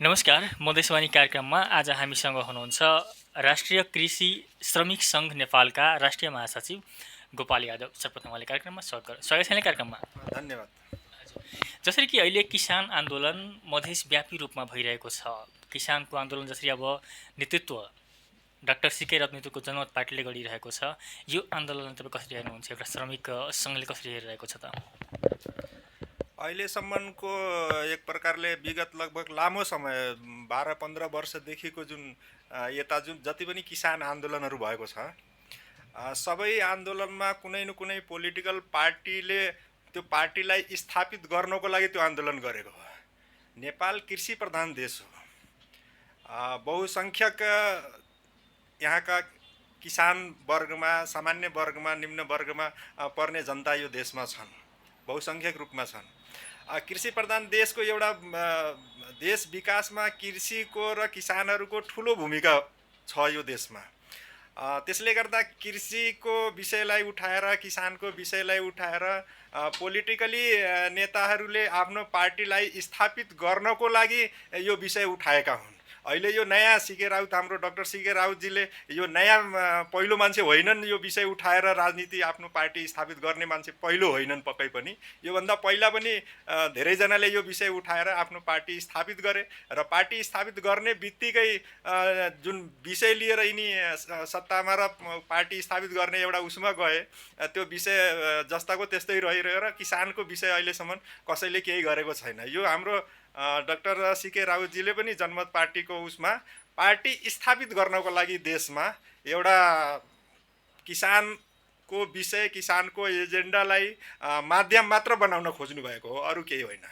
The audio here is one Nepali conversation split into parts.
नमस्कार, मधेसवाणी कार्यक्रममा आज हामीसँग हुनुहुन्छ राष्ट्रिय कृषि श्रमिक सङ्घ नेपालका राष्ट्रिय महासचिव गोपाल यादव। सर्वप्रथम उहाँले कार्यक्रममा स्वागत छ कार्यक्रममा। धन्यवाद। जसरी कि अहिले किसान आन्दोलन मधेसव्यापी रूपमा भइरहेको छ, किसानको आन्दोलन जसरी अब नेतृत्व डाक्टर सीके रत्नेतुको जनमत पार्टीले गरिरहेको छ, यो आन्दोलन तपाईँ कसरी हेर्नुहुन्छ? एउटा श्रमिक सङ्घले कसरी हेरिरहेको छ त? अहिलेसम्मको एक प्रकारले विगत लगभग लामो समय 12-15 वर्षदेखिको जुन यता जुन जति पनि किसान आन्दोलनहरू भएको छ, सबै आन्दोलनमा कुनै न कुनै पोलिटिकल पार्टीले त्यो पार्टीलाई स्थापित गर्नको लागि त्यो आन्दोलन गरेको हो। नेपाल कृषि प्रधान देश हो। बहुसङ्ख्यक यहाँका किसान वर्गमा, सामान्य वर्गमा, निम्न वर्गमा पर्ने जनता यो देशमा छन्, बहुसङ्ख्यक रूपमा छन्। कृषि प्रधान देशको एउटा देश विकासमा कृषिको र किसानहरूको ठुलो भूमिका छ यो देशमा। त्यसले गर्दा कृषिको विषयलाई उठाएर, किसानको विषयलाई उठाएर पोलिटिकली नेताहरूले आफ्नो पार्टीलाई स्थापित गर्नको लागि यो विषय उठाएका हुन्। अहिले यो नयाँ सीके राउत, हाम्रो डाक्टर सीके राउतजीले यो नयाँ पहिलो मान्छे होइनन् यो विषय उठाएर राजनीति आफ्नो पार्टी स्थापित गर्ने मान्छे पहिलो होइनन् पक्कै पनि। योभन्दा पहिला पनि धेरैजनाले यो विषय उठाएर आफ्नो पार्टी स्थापित गरे र पार्टी स्थापित गर्ने बित्तिकै जुन विषय लिएर यिनी सत्तामा र पार्टी स्थापित गर्ने एउटा उसमा गए, त्यो विषय जस्ताको त्यस्तै रहिरह्यो र किसानको विषय अहिलेसम्म कसैले केही गरेको छैन। यो हाम्रो डाक्टर सीके राउतजीले पनि जनमत पार्टीको उसमा पार्टी स्थापित गर्नको लागि देशमा एउटा किसानको विषय, किसानको एजेन्डालाई माध्यम मात्र बनाउन खोज्नु भएको हो, अरू केही होइन।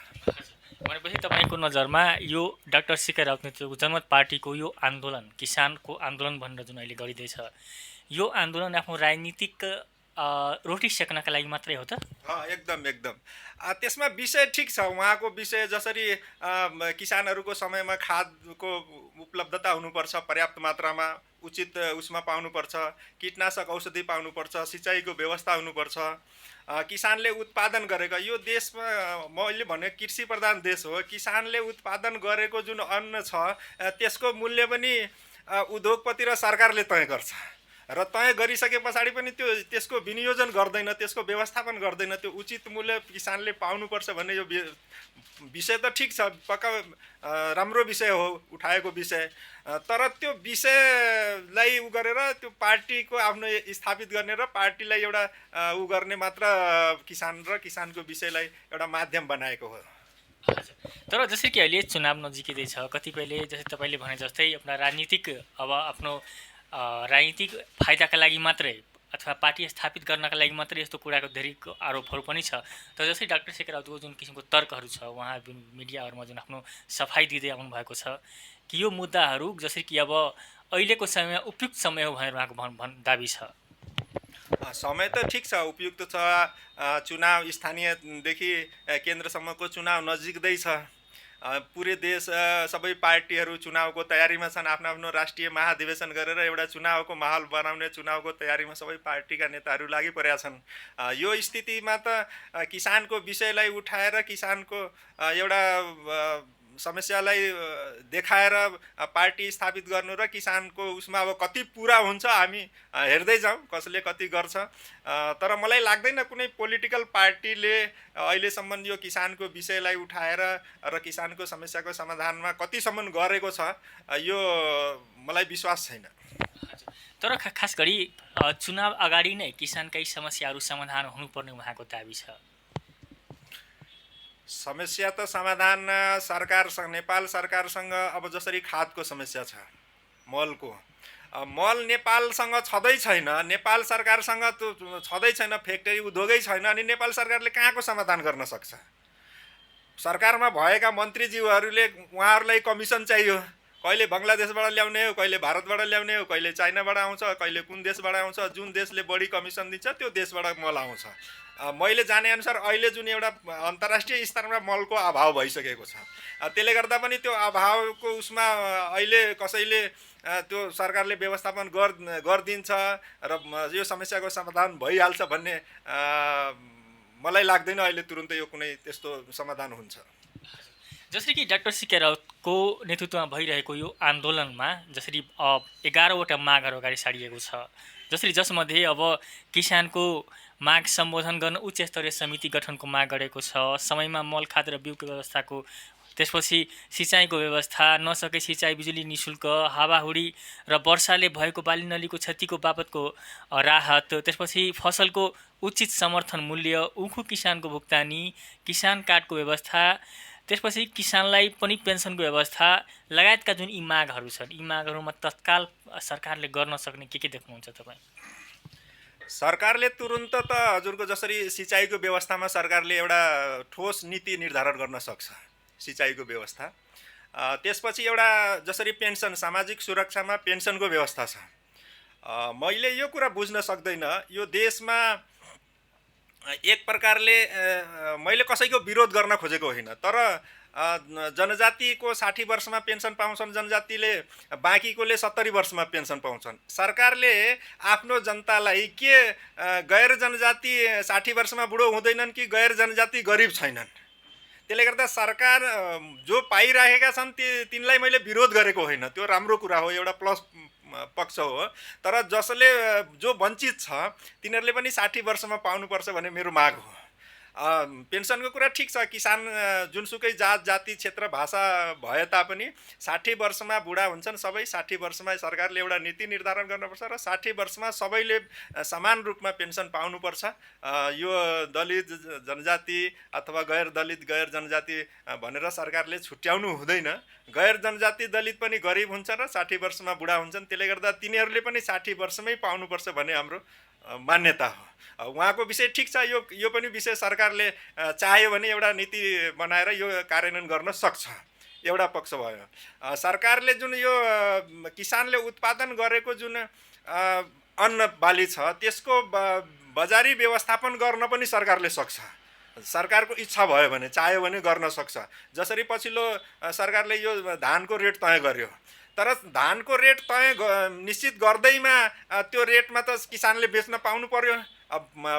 भनेपछि तपाईँको नजरमा यो डाक्टर सीके राउत नेतृत्वको जनमत पार्टीको यो आन्दोलन, किसानको आन्दोलन भनेर जुन अहिले गरिँदैछ, यो आन्दोलन आफ्नो राजनीतिक रोटी सेक्नका लागि मात्रै हो त? एकदम एकदम। त्यसमा विषय ठिक छ, उहाँको विषय जसरी किसानहरूको समयमा खादको उपलब्धता हुनुपर्छ, पर्याप्त मात्रामा उचित उसमा पाउनुपर्छ, कीटनाशक औषधि पाउनुपर्छ, सिँचाइको व्यवस्था हुनुपर्छ, किसानले उत्पादन गरेका, यो देशमा मैले भने कृषि प्रधान देश हो, किसानले उत्पादन गरेको जुन अन्न छ त्यसको मूल्य पनि उद्योगपति र सरकारले तय गर्छ र तय गरिसके पछाडि पनि त्यसको विनियोजन गर्दैन, त्यसको व्यवस्थापन गर्दैन। त्यो उचित मूल्य किसानले पाउनुपर्छ भन्ने यो विषय त ठिक छ, पक्का राम्रो विषय हो उठाएको विषय, तर त्यो विषयलाई उ गरेर त्यो पार्टीको आफ्नो स्थापित गर्ने र पार्टीलाई एउटा उ गर्ने मात्र किसान र किसानको विषयलाई एउटा माध्यम बनाएको हो। तर जसरी कि अहिले चुनाव नजिकै छ, कतिपयले जस्तै तपाईँले भने जस्तै आफ्ना राजनीतिक अब आफ्नो राजनीतिक फाइदाका लागि मात्रै अथवा पार्टी स्थापित गर्नका लागि मात्रै यस्तो कुराको धेरै आरोपहरू पनि छ। तर जस्तै डाक्टर सीके राउतको जुन किसिमको तर्कहरू छ, उहाँ जुन मिडियाहरूमा जुन आफ्नो सफाइ दिँदै आउनु भएको छ कि यो मुद्दाहरू जसरी कि अब अहिलेको समयमा उपयुक्त समय हो भनेर उहाँको दाबी छ। समय त ठिक छ, उपयुक्त छ। चुनाव स्थानीयदेखि केन्द्रसम्मको चुनाव नजिक्दै छ। पुरै देश सबै पार्टीहरू चुनावको तयारीमा छन्, आफ्नो आफ्नो राष्ट्रिय महाधिवेशन गरेर एउटा चुनावको माहौल बनाउने, चुनावको तयारीमा सबै पार्टीका नेताहरू लागि परेका छन्। यो स्थितिमा त किसानको विषयलाई उठाएर, किसानको एउटा समस्यालाई देखाएर पार्टी स्थापित गर्नु र किसानको उसमा अब कति पुरा हुन्छ हामी हेर्दै जाउँ, कसले कति गर्छ। तर मलाई लाग्दैन कुनै पोलिटिकल पार्टीले अहिलेसम्म यो किसानको विषयलाई उठाएर र किसानको समस्याको समाधानमा कतिसम्म गरेको छ, यो मलाई विश्वास छैन। तर खास गरी चुनाव अगाडि नै किसानकै समस्याहरू समाधान हुनुपर्ने उहाँको दाबी छ। समस्या त समाधान सरकारसँग, नेपाल सरकारसँग अब जसरी खादको समस्या छ, मलको, मल नेपालसँग छँदै छैन, नेपाल सरकारसँग त छँदै छैन, फ्याक्ट्री उद्योगै छैन, अनि नेपाल सरकारले कहाँको समाधान गर्न सक्छ? सरकारमा भएका मन्त्रीज्यूहरूले उहाँहरूलाई कमिसन चाहियो, कहिले बङ्गलादेशबाट ल्याउने हो, कहिले भारतबाट ल्याउने हो, कहिले चाइनाबाट आउँछ, कहिले कुन देशबाट आउँछ, जुन देशले बढी कमिसन दिन्छ त्यो देशबाट मल आउँछ। मैले जाने अनुसार अहिले जुन एउटा अन्तर्राष्ट्रिय स्तरमा मलको अभाव भइसकेको छ, त्यसले गर्दा पनि त्यो अभावको उसमा अहिले कसैले त्यो सरकारले व्यवस्थापन गरिदिन्छ र यो समस्याको समाधान भइहाल्छ भन्ने मलाई लाग्दैन अहिले तुरुन्तै यो कुनै त्यस्तो समाधान हुन्छ। जसरी कि डाक्टर सिके राउतको नेतृत्वमा भइरहेको यो आन्दोलनमा जसरी 11वटा मागहरू अगाडि सारिएको छ, जसरी जसमध्ये अब किसानको माग सम्बोधन गर्न उच्च स्तरीय समिति गठनको माग गरेको छ, समयमा मल खाद र बिउको व्यवस्थाको, त्यसपछि सिँचाइको व्यवस्था, नसके सिँचाइ बिजुली निशुल्क, हावाहुडी र वर्षाले भएको बाली नलीको क्षतिको बापतको राहत, त्यसपछि फसलको उचित समर्थन मूल्य, उखु किसानको भुक्तानी, किसान कार्डको व्यवस्था, त्यसपछि किसानलाई पनि पेन्सनको व्यवस्था लगायतका जुन यी मागहरू छन्, यी मागहरूमा तत्काल सरकारले गर्न सक्ने के देख्नुहुन्छ तपाईँ? सरकारले तुरुन्त त हजुरको जसरी सिँचाइको व्यवस्थामा सरकारले एउटा ठोस नीति निर्धारण गर्न सक्छ सिँचाइको व्यवस्था। त्यसपछि एउटा जसरी पेन्सन, सामाजिक सुरक्षामा पेन्सनको व्यवस्था छ। मैले यो कुरा बुझ्न सक्दैन, यो देशमा एक प्रकारले मैले कसैको विरोध गर्न खोजेको होइन, तर जनजातिको 60 वर्षमा पेन्सन पाउँछन् जनजातिले, बाँकीकोले 70 वर्षमा पेन्सन पाउँछन्। सरकारले आफ्नो जनतालाई के गैर जनजाति 60 वर्षमा बुढो हुँदैनन् कि गैर जनजाति गरिब छैनन्? त्यसले गर्दा सरकार जो पाइरहेका छन् तिनलाई मैले विरोध गरेको होइन, त्यो राम्रो कुरा हो, एउटा प्लस पक्ष हो। तर जसले जो वञ्चित छ तिनीहरूले पनि 60 वर्षमा पाउनुपर्छ भन्ने मेरो माग हो। पेन्सनको कुरा ठिक छ, किसान जुनसुकै जात जाति क्षेत्र भाषा भए तापनि 60 वर्षमा बुढा हुन्छन् सबै। 60 वर्षमा सरकारले एउटा नीति निर्धारण गर्नुपर्छ र 60 वर्षमा सबैले समान रूपमा पेन्सन पाउनुपर्छ। यो दलित जनजाति अथवा गैर दलित गैर जनजाति भनेर सरकारले छुट्याउनु हुँदैन। गैर जनजाति दलित पनि गरिब हुन्छ र 60 वर्षमा बुढा हुन्छन्, त्यसले गर्दा तिनीहरूले पनि 60 वर्षमै पाउनुपर्छ भन्ने हाम्रो मान्यता हो। उहाँको विषय ठिक छ, यो पनि विषय सरकारले चाह्यो भने एउटा नीति बनाएर यो कार्यान्वयन गर्न सक्छ, एउटा पक्ष भयो। सरकारले जुन यो किसानले उत्पादन गरेको जुन अन्न बाली छ त्यसको बजारी व्यवस्थापन गर्न पनि सरकारले सक्छ। सरकारको इच्छा भयो भने, चाह्यो भने गर्न सक्छ। जसरी पछिल्लो सरकारले यो धानको रेट तय गर्यो, तर धानको रेट तय निश्चित गर्दैमा त्यो रेटमा त किसानले बेच्न पाउनु पर्यो,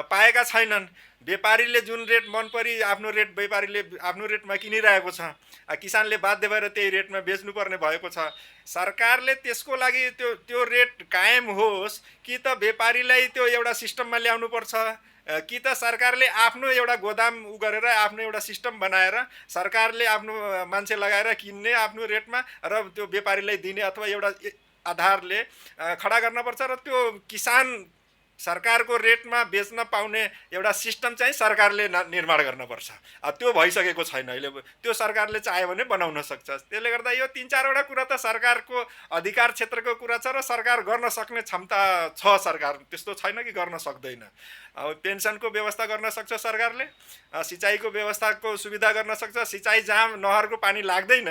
पाएका छैनन्। व्यापारीले जुन रेट मन परी आफ्नो रेट व्यापारीले आफ्नो रेटमा किनिरहेको छ, किसानले बाध्य भएर त्यही रेटमा बेच्नुपर्ने भएको छ। सरकारले त्यसको लागि त्यो रेट कायम होस् कि त व्यापारीलाई त्यो एउटा सिस्टममा ल्याउनुपर्छ, कि त सरकारले आफ्नो एउटा गोदाम गरेर आफ्नो एउटा सिस्टम बनाएर सरकारले आफ्नो मान्छे लगाएर किन्ने आफ्नो रेटमा र त्यो व्यापारीलाई दिने अथवा एउटा आधारले खडा गर्नुपर्छ र त्यो किसान सरकारको रेटमा बेच्न पाउने एउटा सिस्टम चाहिँ सरकारले निर्माण गर्नुपर्छ। त्यो भइसकेको छैन अहिले, त्यो सरकारले चाह्यो भने बनाउन सक्छ। त्यसले गर्दा यो 3-4वटा कुरा त सरकारको अधिकार क्षेत्रको कुरा छ र सरकार गर्न सक्ने क्षमता छ। सरकार त्यस्तो छैन कि गर्न सक्दैन। पेन्सनको व्यवस्था गर्न सक्छ सरकारले, सिँचाइको व्यवस्थाको सुविधा गर्न सक्छ। सिँचाइ जहाँ नहरको पानी लाग्दैन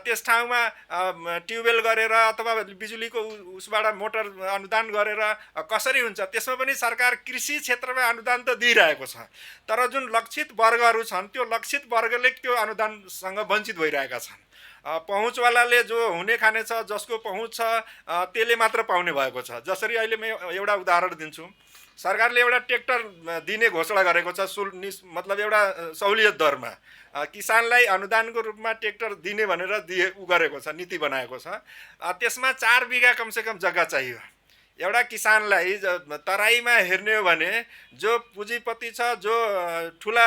त्यस ठाउँमा ट्युबवेल गरेर अथवा बिजुलीको उसबाट मोटर अनुदान गरेर कसरी हुन्छ, त्यसमा पनि सरकार कृषि क्षेत्रमा अनुदान त दिइरहेको छ। तर जुन लक्षित वर्गहरू छन् त्यो लक्षित वर्गले त्यो अनुदानसँग वञ्चित भइरहेका छन्। पहुँचवालाले जो हुने खाने छ, जसको पहुँच छ त्यसले मात्र पाउने भएको छ। जसरी अहिले म एउटा उदाहरण दिन्छु, सरकारले एउटा ट्र्याक्टर दिने घोषणा गरेको छ, मतलब एउटा सहुलियत दरमा किसानलाई अनुदानको रूपमा ट्र्याक्टर दिने भनेर गरेको छ, नीति बनाएको छ। त्यसमा 4 बिघा कमसेकम जग्गा चाहियो। एउटा किसानलाई तराईमा हेर्ने हो भने जो पुँजीपति छ, जो ठुला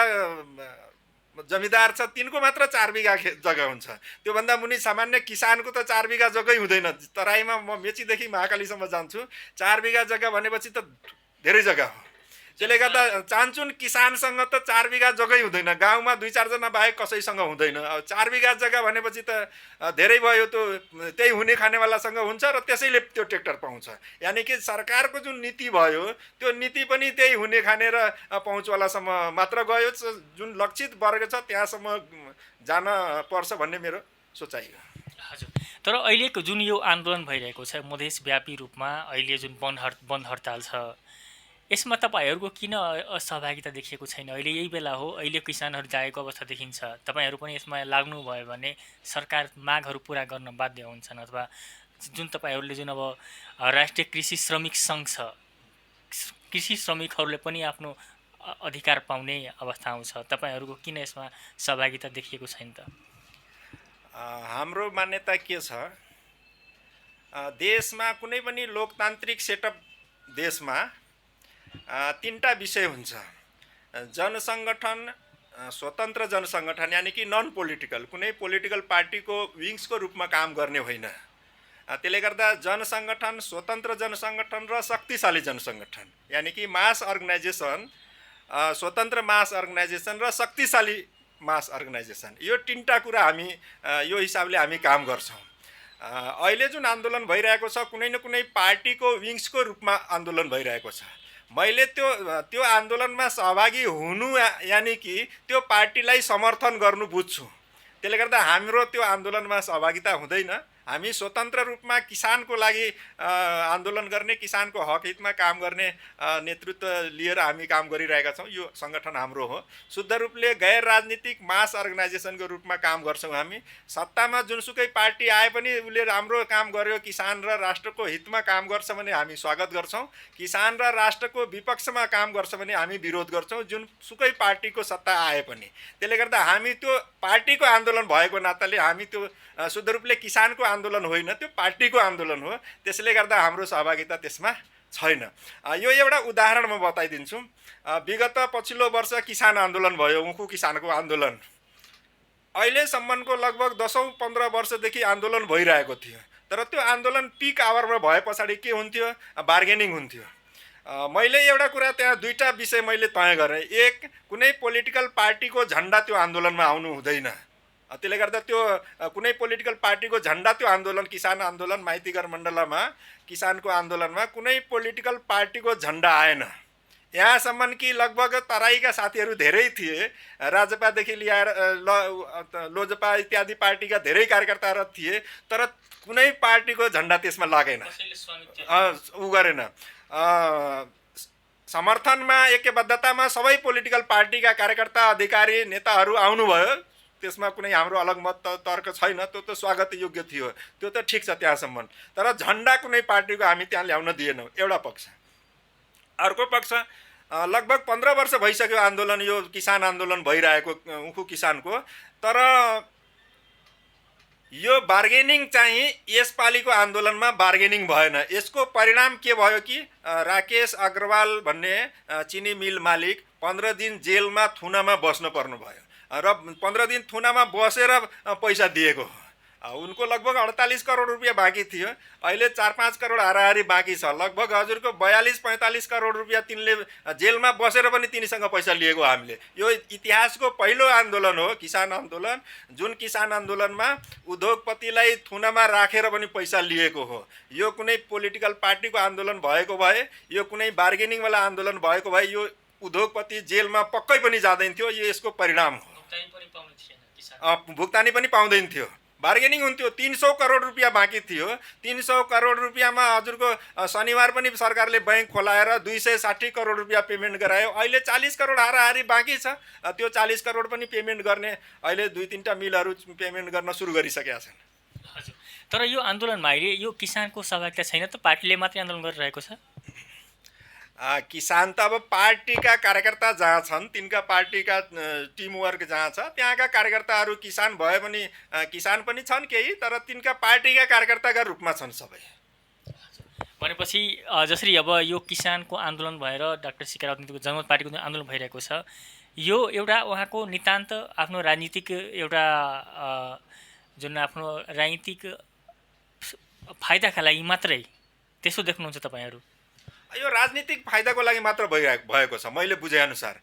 जमिदार छ, तिनको मात्र 4 बिघा जग्गा हुन्छ। त्योभन्दा मुनि सामान्य किसानको त 4 बिघा जग्गै हुँदैन। तराईमा म मेचीदेखि महाकालीसम्म जान्छु, 4 बिघा जग्गा भनेपछि त धेरै जग्गा हो। त्यसले गर्दा चाहन्छुन् किसानसँग त 4 बिघा जग्गै हुँदैन, गाउँमा 2-4 जना बाहेक कसैसँग हुँदैन। 4 बिघा जग्गा भनेपछि त धेरै भयो, त्यही हुने खानेवालासँग हुन्छ र त्यसैले त्यो ट्र्याक्टर पाउँछ। यानि कि सरकारको जुन नीति भयो त्यो नीति पनि त्यही हुने खाने र पहुँचवालासम्म मात्र गयो, जुन लक्षित वर्ग छ त्यहाँसम्म जान पर्छ भन्ने मेरो सोचाइ हो। हजुर, तर अहिलेको जुन यो आन्दोलन भइरहेको छ मधेसव्यापी रूपमा, अहिले जुन बन्द हडताल छ, यसमा तपाईँहरूको किन सहभागिता देखिएको छैन? अहिले यही बेला हो, अहिले किसानहरू जागेको अवस्था देखिन्छ। तपाईँहरू पनि यसमा लाग्नुभयो भने सरकार मागहरू पुरा गर्न बाध्य हुन्छन्, अथवा जुन तपाईँहरूले जुन अब राष्ट्रिय कृषि श्रमिक सङ्घ छ, कृषि श्रमिकहरूले पनि आफ्नो अधिकार पाउने अवस्था आउँछ। तपाईँहरूको किन यसमा सहभागिता देखिएको छैन त? हाम्रो मान्यता के छ, देशमा कुनै पनि लोकतान्त्रिक सेटअप देशमा तीनटा विषय हुन्छ। जनसङ्गठन, स्वतन्त्र जनसङ्गठन यानि कि नन पोलिटिकल, कुनै पोलिटिकल पार्टीको विङ्सको रूपमा काम गर्ने होइन। त्यसले गर्दा जनसङ्गठन, स्वतन्त्र जनसङ्गठन र शक्तिशाली जनसङ्गठन यानि कि मास अर्गनाइजेसन, स्वतन्त्र मास अर्गनाइजेसन र शक्तिशाली मास अर्गनाइजेसन, यो तीनटा कुरा हामी यो हिसाबले हामी काम गर्छौँ। अहिले जुन आन्दोलन भइरहेको छ कुनै न कुनै पार्टीको विङ्सको रूपमा आन्दोलन भइरहेको छ। मैले त्यो आन्दोलनमा सहभागी हुनु यानि कि त्यो पार्टीलाई समर्थन गर्नु बुझ्छु। त्यसले गर्दा हाम्रो त्यो आन्दोलनमा सहभागिता हुँदैन। हामी स्वतन्त्र रूपमा किसानको लागि आन्दोलन गर्ने, किसानको हक हितमा काम गर्ने नेतृत्व लिएर हामी काम गरिरहेका छौँ। यो सङ्गठन हाम्रो हो। शुद्ध रूपले गैर राजनीतिक मास अर्गनाइजेसनको रूपमा काम गर्छौँ हामी। सत्तामा जुनसुकै पार्टी आए पनि उसले राम्रो काम गर्यो, किसान र राष्ट्रको हितमा काम गर्छ भने हामी स्वागत गर्छौँ। किसान र राष्ट्रको विपक्षमा काम गर्छ भने हामी विरोध गर्छौँ, जुनसुकै पार्टीको सत्ता आए पनि। त्यसले गर्दा हामी त्यो पार्टीको आन्दोलन भएको नाताले हामी त्यो शुद्ध रूपले किसानको आन्दोलन होइन, त्यो पार्टीको आन्दोलन हो। त्यसले गर्दा हाम्रो सहभागिता त्यसमा छैन। यो एउटा उदाहरण म बताइदिन्छु। विगत पछिल्लो वर्ष किसान आन्दोलन भयो, उखु किसानको आन्दोलन। अहिलेसम्मको लगभग 10-15 वर्षदेखि आन्दोलन भइरहेको थियो। तर त्यो आन्दोलन पिक आवरमा भए पछाडि के हुन्थ्यो, बार्गेनिङ हुन्थ्यो। मैले एउटा कुरा त्यहाँ दुईटा विषय मैले तय गरेँ। एक, कुनै पोलिटिकल पार्टीको झन्डा त्यो आन्दोलनमा आउनु हुँदैन। त्यसले गर्दा त्यो कुनै पोलिटिकल पार्टीको झन्डा त्यो आन्दोलन, किसान आन्दोलन, माइतीघर मण्डलमा किसानको आन्दोलनमा कुनै पोलिटिकल पार्टीको झन्डा आएन। यहाँसम्म कि लगभग तराईका साथीहरू धेरै थिए, राजपादेखि लिएर लोजपा इत्यादि पार्टीका धेरै कार्यकर्ताहरू थिए, तर कुनै पार्टीको झन्डा त्यसमा लागेन, उ गरेन। समर्थनमा, ऐक्यबद्धतामा सबै पोलिटिकल पार्टीका कार्यकर्ता, अधिकारी, नेताहरू आउनुभयो। त्यसमा कुनै हाम्रो अलग मत तर्क छैन, त्यो त स्वागत योग्य थियो, त्यो त ठिक छ त्यहाँसम्म। तर झन्डा कुनै पार्टीको हामी त्यहाँ ल्याउन दिएनौँ, एउटा पक्ष। अर्को पक्ष, लगभग 15 वर्ष भइसक्यो आन्दोलन, यो किसान आन्दोलन भइरहेको उखु किसानको। तर यो बार्गेनिङ चाहिँ यसपालिको आन्दोलनमा बार्गेनिङ भएन। यसको परिणाम के भयो कि राकेश अग्रवाल भन्ने चिनी मिल मालिक 15 दिन जेलमा थुनामा बस्न पर्नु भयो र 15 दिन थुनामा बसेर पैसा दिएको हो। उनको लगभग 48 करोड रुपियाँ बाँकी थियो। अहिले 4-5 करोड हाराहारी बाँकी छ। लगभग हजुरको 42-45 करोड रुपियाँ तिनले जेलमा बसेर पनि तिनीसँग पैसा लिएको हामीले। यो इतिहासको पहिलो आन्दोलन हो, किसान आन्दोलन, जुन किसान आन्दोलनमा उद्योगपतिलाई थुनामा राखेर पनि पैसा लिएको हो। यो कुनै पोलिटिकल पार्टीको आन्दोलन भएको भए, यो कुनै बार्गेनिङवाला आन्दोलन भएको भए यो उद्योगपति जेलमा पक्कै पनि जाँदैन थियो। यो यसको परिणाम हो। भुक्तानी पनि पाउँदैन थियो, बार्गेनिङ हुन्थ्यो। 300 करोड रुपियाँ बाँकी थियो। 300 करोड रुपियाँमा हजुरको शनिबार पनि सरकारले बैंक खोलाएर 260 करोड रुपियाँ पेमेन्ट गरायो। अहिले 40 करोड हाराहारी बाँकी छ। त्यो 40 करोड पनि पेमेन्ट गर्ने अहिले 2-3टा मिलहरू पेमेन्ट गर्न सुरु गरिसकेका छन्। हजुर, तर यो आन्दोलनमा अहिले यो किसानको सहभागिता छैन, त पार्टीले मात्रै आन्दोलन गरिरहेको छ। किसान त अब पार्टीका कार्यकर्ता जहाँ छन्, तिनका पार्टीका टिमवर्क जहाँ छ त्यहाँका कार्यकर्ताहरू किसान भए पनि किसान पनि छन् केही, तर तिनका पार्टीका कार्यकर्ताका रूपमा छन् सबै। भनेपछि जसरी अब यो किसानको आन्दोलन भएर डाक्टर सीके राउतनीतिको जनमत पार्टीको जुन आन्दोलन भइरहेको छ, यो एउटा उहाँको नितान्त आफ्नो राजनीतिक एउटा जुन आफ्नो राजनीतिक फाइदाका लागि मात्रै त्यसो देख्नुहुन्छ तपाईँहरू? यो राजनीतिक फाइदाको लागि मात्र भएको छ मैले बुझेअनुसार।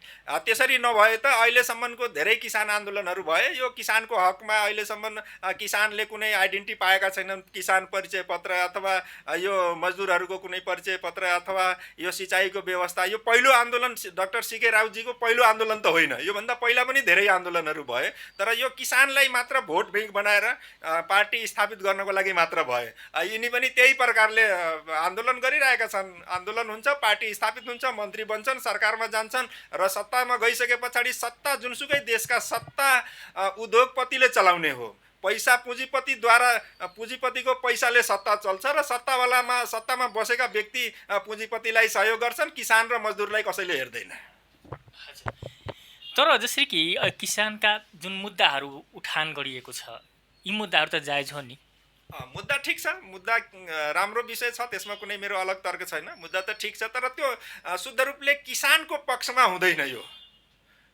त्यसरी नभए त अहिलेसम्मको धेरै किसान आन्दोलनहरू भए। यो किसानको हकमा अहिलेसम्म किसानले कुनै आइडेन्टिटी पाएका छैनन्, किसान परिचय पत्र अथवा यो मजदुरहरूको कुनै परिचय पत्र अथवा यो सिँचाइको व्यवस्था। यो पहिलो आन्दोलन डाक्टर सीके राउतजीको पहिलो आन्दोलन त होइन, योभन्दा पहिला पनि धेरै आन्दोलनहरू भए। तर यो किसानलाई मात्र भोट ब्याङ्क बनाएर पार्टी स्थापित गर्नको लागि मात्र भए। यिनी पनि त्यही प्रकारले आन्दोलन गरिरहेका छन्। आन्दोलन हुन्छ, पार्टी स्थापित हुन्छ, मन्त्री बन्छन्, सरकारमा जान्छन् र सत्तामा गइसके पछाडि सत्ता जुनसुकै देशका सत्ता उद्योगपतिले चलाउने हो। पैसा पुँजीपतिद्वारा, पुँजीपतिको पैसाले सत्ता चल्छ र सत्तामा बसेका व्यक्ति पुँजीपतिलाई सहयोग गर्छन्, किसान र मजदुरलाई कसैले हेर्दैन। तर जसरी कि किसानका जुन मुद्दाहरू उठान गरिएको छ, यी मुद्दाहरू त जायज हो नि। मुद्दा ठिक छ, मुद्दा राम्रो विषय छ, त्यसमा कुनै मेरो अलग तर्क छैन। मुद्दा त ठिक छ, तर त्यो शुद्ध रूपले किसानको पक्षमा हुँदैन। यो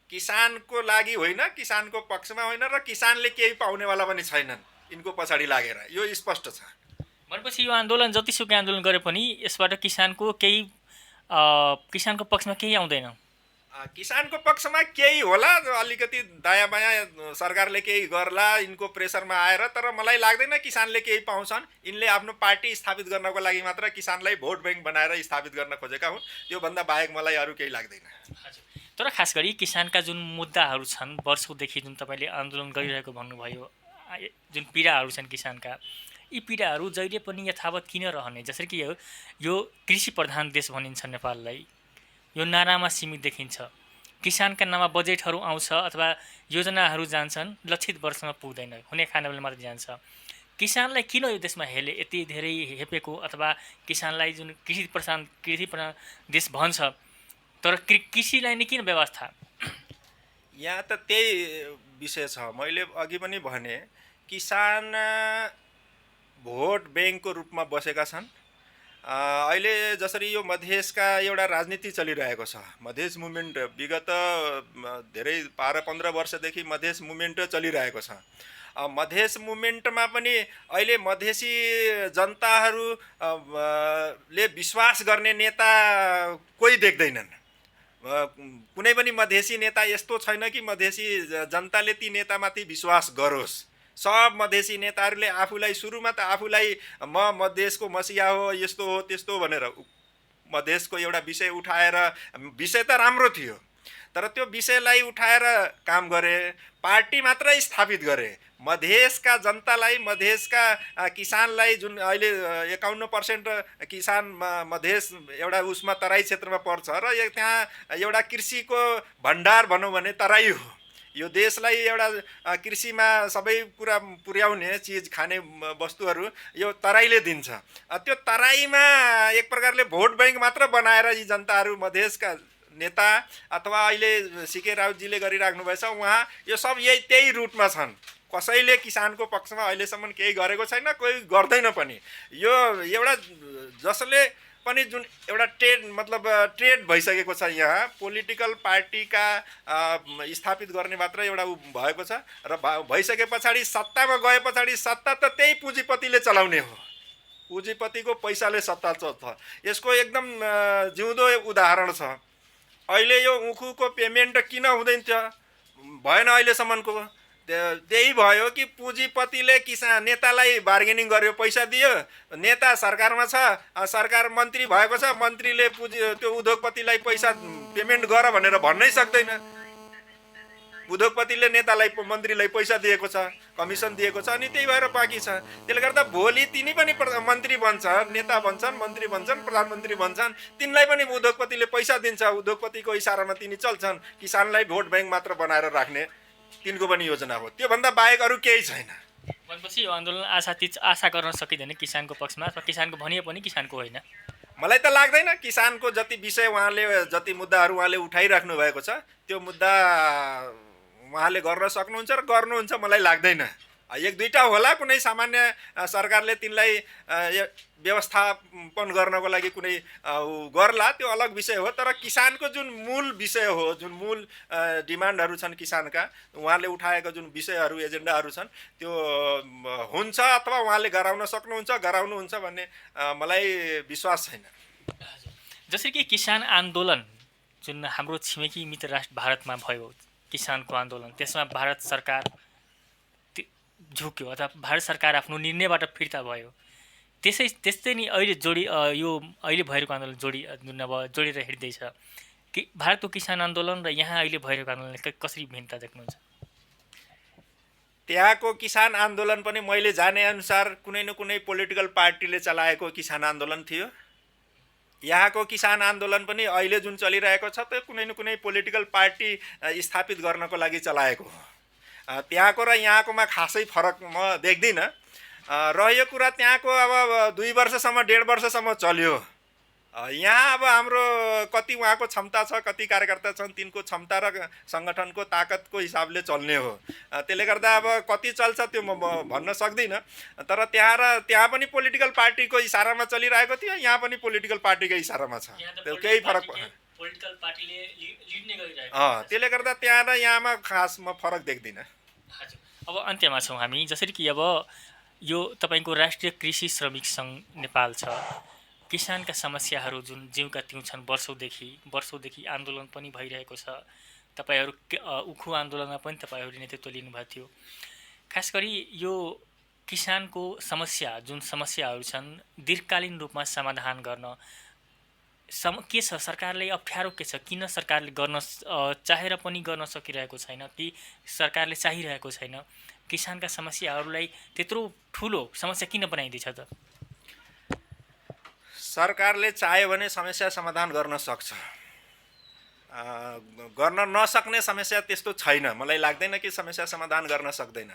किसानको लागि होइन, किसानको पक्षमा होइन, र किसानले केही पाउनेवाला पनि छैनन् यिनको पछाडि लागेर, यो स्पष्ट छ। भनेपछि यो आन्दोलन जतिसुकै आन्दोलन गरे पनि यसबाट किसानको पक्षमा केही आउँदैन। किसानको पक्षमा केही होला, अलिकति दायाँ बायाँ सरकारले केही गर्ला यिनको प्रेसरमा आएर, तर मलाई लाग्दैन किसानले केही पाउँछन्। यिनले आफ्नो पार्टी स्थापित गर्नको लागि मात्र किसानलाई भोट ब्याङ्क बनाएर स्थापित गर्न खोजेका हुन्, त्योभन्दा बाहेक मलाई अरू केही लाग्दैन। तर खास गरी किसानका जुन मुद्दाहरू छन्, वर्षौँदेखि जुन तपाईँले आन्दोलन गरिरहेको भन्नुभयो, जुन पीडाहरू छन् किसानका, यी पीडाहरू जहिले पनि यथावत किन रहने? जसरी कि यो कृषि प्रधान देश भनिन्छ नेपाललाई, यो नारामा सीमित देखिन्छ। किसानका नाममा बजेटहरू आउँछ अथवा योजनाहरू जान्छन्, लक्षित वर्षमा पुग्दैन, हुने खाने बेला मात्रै जान्छ। किसानलाई किन यो देशमा यति धेरै हेपेको, अथवा किसानलाई जुन कृषि प्रधान देश भन्छ, तर कृषिलाई नै किन व्यवस्था? यहाँ त त्यही विषय छ। मैले अघि पनि भने, किसान भोट ब्याङ्कको रूपमा बसेका छन्। अहिले जसरी यो मधेसका एउटा राजनीति चलिरहेको छ, मधेस मुभमेन्ट विगत धेरै 12-15 वर्षदेखि मधेस मुभमेन्ट चलिरहेको छ। मधेस मुभमेन्टमा पनि अहिले मधेसी जनताहरू ले विश्वास गर्ने नेता कोही देख्दैनन्। कुनै पनि मधेसी नेता यस्तो छैन कि मधेसी जनताले ती नेतामाथि विश्वास गरोस्। सब मधेसी नेताहरूले आफूलाई सुरुमा त आफूलाई मधेसको मसिया हो, यस्तो हो त्यस्तो हो भनेर मधेसको एउटा विषय उठाएर, विषय त राम्रो थियो, तर त्यो विषयलाई उठाएर काम गरे, पार्टी मात्रै स्थापित गरे। मधेसका जनतालाई, मधेसका किसानलाई, जुन अहिले 51% किसान मधेस एउटा उसमा तराई क्षेत्रमा पर्छ, र त्यहाँ एउटा कृषिको भण्डार भनौँ भने तराई हो। यो देशलाई एउटा कृषिमा सबै कुरा पुर्याउने चिज, खाने वस्तुहरू यो तराईले दिन्छ। त्यो तराईमा एक प्रकारले भोट ब्याङ्क मात्र बनाएर यी जनताहरू, मधेसका नेता अथवा अहिले सिके राउतजीले गरिराख्नु भएछ, उहाँ यो सब त्यही रुटमा छन्। कसैले किसानको पक्षमा अहिलेसम्म केही गरेको छैन, कोही गर्दैन पनि। यो एउटा जसले पनि जुन एउटा ट्रेड भइसकेको छ, यहाँ पोलिटिकल पार्टीका स्थापित गर्ने मात्र एउटा भएको छ, र भइसके पछाडि सत्तामा गए पछाडि सत्ता त त्यही पुँजीपतिले चलाउने हो। पुँजीपतिको पैसाले सत्ता चल्छ। यसको एकदम जिउँदो उदाहरण छ। अहिले यो उखुको पेमेन्ट किन हुँदैन थियो? भएन अहिलेसम्मको। त्यही भयो कि पुँजीपतिले नेतालाई बार्गेनिङ गर्यो, पैसा दियो, नेता सरकारमा छ, सरकार मन्त्री भएको छ, मन्त्रीले त्यो उद्योगपतिलाई पैसा पेमेन्ट गर भनेर भन्नै सक्दैन। उद्योगपतिले नेतालाई, मन्त्रीलाई पैसा दिएको छ, कमिसन दिएको छ, अनि त्यही भएर बाँकी छ। त्यसले गर्दा भोलि तिनी पनि मन्त्री बन्छ, नेता बन्छन्, मन्त्री बन्छन्, प्रधानमन्त्री बन्छन्, तिनलाई पनि उद्योगपतिले पैसा दिन्छ, उद्योगपतिको इसारामा तिनी चल्छन्। किसानलाई भोट ब्याङ्क मात्र बनाएर राख्ने तिनको पनि योजना हो, त्योभन्दा बाहेक अरू केही छैन। भनेपछि यो आन्दोलन आशा गर्न सकिँदैन किसानको पक्षमा, अथवा किसानको भनिए पनि किसानको होइन। मलाई त लाग्दैन। किसानको जति विषय उहाँले, जति मुद्दाहरू उहाँले उठाइराख्नु भएको छ, त्यो मुद्दा उहाँले गर्न सक्नुहुन्छ र गर्नुहुन्छ मलाई लाग्दैन। एक दुईटा होला, कुनै सामान्य सरकारले तिनलाई व्यवस्थापन गर्नको लागि कुनै गर्ला, त्यो अलग विषय हो। तर किसानको जुन मूल विषय हो, जुन मूल डिमान्डहरू छन् किसानका, उहाँले उठाएका जुन विषयहरू, एजेन्डाहरू छन्, त्यो हुन्छ अथवा उहाँले गराउन सक्नुहुन्छ, गराउनुहुन्छ भन्ने मलाई विश्वास छैन। जसरी कि किसान आन्दोलन जुन हाम्रो छिमेकी मित्र राष्ट्र भारतमा भयो, किसानको आन्दोलन, त्यसमा भारत सरकार झुक्यो अथवा भारत सरकार आफ्नो निर्णयबाट फिर्ता भयो। त्यस्तै नि अहिले यो अहिले भइरहेको आन्दोलन जुन अब जोडेर हिँड्दैछ कि भारतको किसान आन्दोलन र यहाँ अहिले भइरहेको आन्दोलन कसरी भिन्नता देख्नुहुन्छ? त्यहाँको किसान आन्दोलन पनि मैले जाने अनुसार कुनै न कुनै पोलिटिकल पार्टीले चलाएको किसान आन्दोलन थियो। यहाँको किसान आन्दोलन पनि अहिले जुन चलिरहेको छ त्यो कुनै न कुनै पोलिटिकल पार्टी स्थापित गर्नको लागि चलाएको हो। त्यहाँको र यहाँकोमा खासै फरक म देख्दिनँ। रह्यो कुरा त्यहाँको अब 2 वर्षसम्म 1.5 वर्षसम्म चल्यो, यहाँ अब हाम्रो कति उहाँको क्षमता छ, कति कार्यकर्ता छन्, तिनको क्षमता र सङ्गठनको ताकतको हिसाबले चल्ने हो। त्यसले गर्दा अब कति चल्छ त्यो म भन्न सक्दिनँ। तर त्यहाँ पनि पोलिटिकल पार्टीको इसारामा चलिरहेको थियो, यहाँ पनि पोलिटिकल पार्टीको इसारामा छ। त्यो केही फरक पोलिटिकल पार्टीले लिड नै गरिरहेको त्यसले गर्दा त्यहाँ र यहाँमा खास म फरक देख्दिनँ। हजुर, अब अन्त्यमा छौँ हामी। जसरी कि अब यो तपाईँको राष्ट्रिय कृषि श्रमिक सङ्घ नेपाल छ, किसानका समस्याहरू जुन जिउका तिउँ छन्, वर्षौँदेखि आन्दोलन पनि भइरहेको छ। तपाईँहरू उखु आन्दोलनमा पनि तपाईँहरू नेतृत्व लिनुभएको थियो। खास गरी यो किसानको समस्या जुन समस्याहरू छन् दीर्घकालीन रूपमा समाधान गर्न के छ, सरकारले अप्ठ्यारो के छ, किन सरकारले गर्न चाहेर पनि गर्न सकिरहेको छैन, ती सरकारले चाहिरहेको छैन, किसानका समस्याहरूलाई त्यत्रो ठुलो समस्या किन बनाइदिन्छ त? सरकारले चाह्यो भने समस्या समाधान गर्न सक्छ। गर्न नसक्ने समस्या त्यस्तो छैन। मलाई लाग्दैन कि समस्या समाधान गर्न सक्दैन।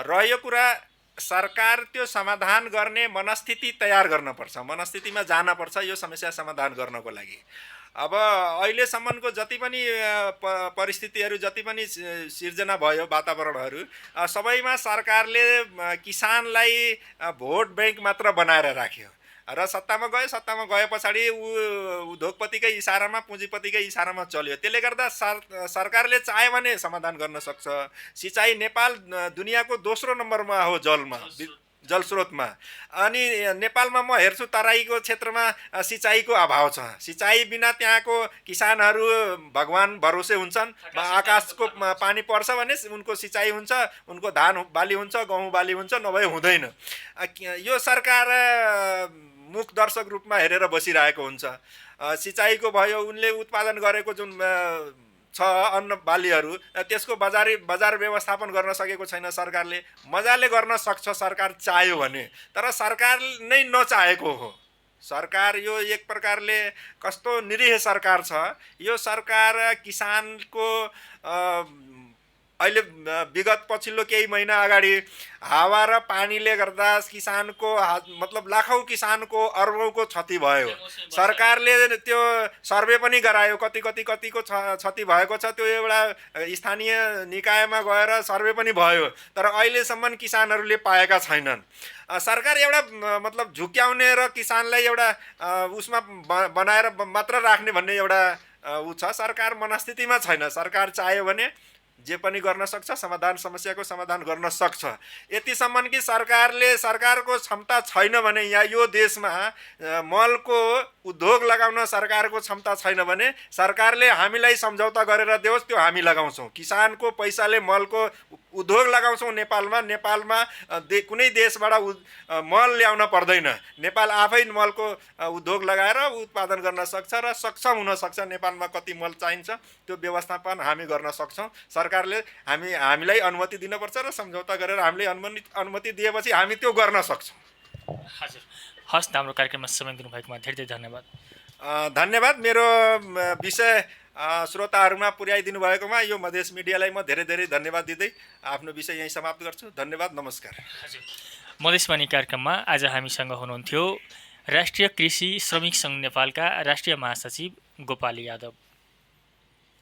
रह्यो कुरा सरकार त्यो समाधान गर्ने मनस्थिति तयार गर्नुपर्छ, मनस्थितिमा जानुपर्छ यो समस्या समाधान गर्नको लागि। अब अहिलेसम्मको जति पनि परिस्थितिहरू, जति पनि सिर्जना भयो वातावरणहरू, सबैमा सरकारले किसानलाई भोट ब्याङ्क मात्र बनाएर राख्यो र सत्तामा गए पछाडि उद्योगपतिकै इसारामा, पुँजीपतिकै इसारामा चल्यो। त्यसले गर्दा सरकारले चाह्यो भने समाधान गर्न सक्छ। सिँचाइ नेपाल दुनियाँको दोस्रो नम्बरमा हो जलस्रोतमा। अनि नेपालमा म हेर्छु तराईको क्षेत्रमा सिँचाइको अभाव छ। सिँचाइ बिना त्यहाँको किसानहरू भगवान भरोसे हुन्छन्। आकाशको पानी पर्छ भने उनको सिँचाइ हुन्छ, उनको धान बाली हुन्छ, गहुँ बाली हुन्छ, नभए हुँदैन। यो सरकार मुख दर्शक रूपमा हेरेर बसिरहेको हुन्छ। सिँचाइको भयो, उनले उत्पादन गरेको जुन छ अन्न बालीहरू, त्यसको बजार व्यवस्थापन गर्न सकेको छैन सरकारले। मजाले गर्न सक्छ सरकार चाह्यो भने, तर सरकार नै नचाहेको हो। सरकार यो एक प्रकारले कस्तो निरीह सरकार छ। यो सरकार किसानको अहिले विगत पछिल्लो केही महिना अगाडि हावा र पानीले गर्दा किसानको मतलब लाखौँ किसानको अर्बौँको क्षति भयो। सरकारले त्यो सर्वे पनि गरायो, कतिको क्षति भएको छ। त्यो एउटा स्थानीय निकायमा गएर सर्वे पनि भयो, तर अहिलेसम्म किसानहरूले पाएका छैनन्। सरकार एउटा मतलब झुक्याउने र किसानलाई एउटा उसमा बनाएर मात्र राख्ने भन्ने एउटा ऊ छ। सरकार मनस्थितिमा छैन। सरकार चाह्यो भने जे पनि गर्न सक्छ, समस्याको समाधान गर्न सक्छ। यतिसम्म कि सरकारको क्षमता छैन भने, यहाँ यो देशमा मलको उद्योग लगाउन सरकारको क्षमता छैन भने सरकारले हामीलाई सम्झौता गरेर देओस्, त्यो हामी लगाउँछौँ। किसानको पैसाले मलको उद्योग लगाउँछौँ नेपालमा कुनै देशबाट मल ल्याउन पर्दैन। नेपाल आफै मलको उद्योग लगाएर उत्पादन गर्न सक्छ र सक्षम हुन सक्छ। नेपालमा कति मल चाहिन्छ त्यो व्यवस्थापन हामी गर्न सक्छौँ। सरकारले हामीलाई अनुमति दिनुपर्छ र सम्झौता गरेर हामीले अनुमति दिएपछि हामी त्यो गर्न सक्छौँ। हजुर, हस्, हाम्रो कार्यक्रममा समय दिनुभएकोमा धेरै धेरै धन्यवाद। धन्यवाद। मेरो विषय श्रोताहरूमा पुर्याइदिनु भएकोमा यो मधेस मिडियालाई म धेरै धेरै धन्यवाद दिँदै आफ्नो विषय यहीँ समाप्त गर्छु। धन्यवाद, नमस्कार। हजुर, मधेसवाणी कार्यक्रममा आज हामीसँग हुनुहुन्थ्यो राष्ट्रिय कृषि श्रमिक सङ्घ नेपालका राष्ट्रिय महासचिव गोपाल यादव।